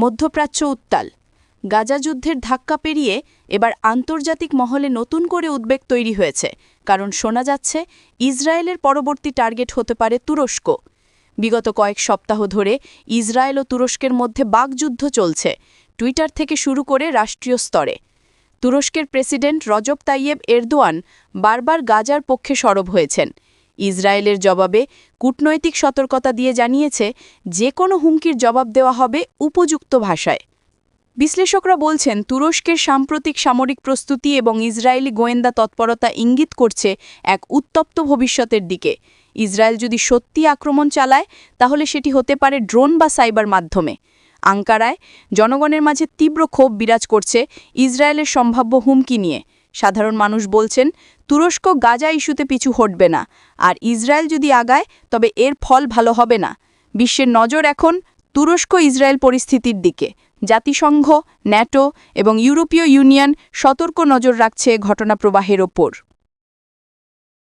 মধ্যপ্রাচ্য উত্তাল। গাজা যুদ্ধের ধাক্কা পেরিয়ে এবার আন্তর্জাতিক মহলে নতুন করে উদ্বেগ তৈরি হয়েছে, কারণ শোনা যাচ্ছে ইসরায়েলের পরবর্তী টার্গেট হতে পারে তুরস্ক। বিগত কয়েক সপ্তাহ ধরে ইসরায়েল ও তুরস্কের মধ্যে বাকযুদ্ধ চলছে, টুইটার থেকে শুরু করে রাষ্ট্রীয় স্তরে। তুরস্কের প্রেসিডেন্ট রজব তাইয়েব এরদোয়ান বারবার গাজার পক্ষে সরব হয়েছেন। ইসরায়েলের জবাবে কূটনৈতিক সতর্কতা দিয়ে জানিয়েছে যে কোনো হুমকির জবাব দেওয়া হবে উপযুক্ত ভাষায়। বিশ্লেষকরা বলছেন, তুরস্কের সাম্প্রতিক সামরিক প্রস্তুতি এবং ইসরায়েলি গোয়েন্দা তৎপরতা ইঙ্গিত করছে এক উত্তপ্ত ভবিষ্যতের দিকে। ইসরায়েল যদি সত্যি আক্রমণ চালায়, তাহলে সেটি হতে পারে ড্রোন বা সাইবার মাধ্যমে। আঙ্কারায় জনগণের মাঝে তীব্র ক্ষোভ বিরাজ করছে ইসরায়েলের সম্ভাব্য হুমকি নিয়ে। সাধারণ মানুষ বলছেন, তুরস্ক গাজা ইস্যুতে পিছু হটবে না, আর ইসরায়েল যদি আগায় তবে এর ফল ভালো হবে না। বিশ্বের নজর এখন তুরস্ক ইসরায়েল পরিস্থিতির দিকে। জাতিসংঘ, ন্যাটো এবং ইউরোপীয় ইউনিয়ন সতর্ক নজর রাখছে ঘটনা প্রবাহের ওপর।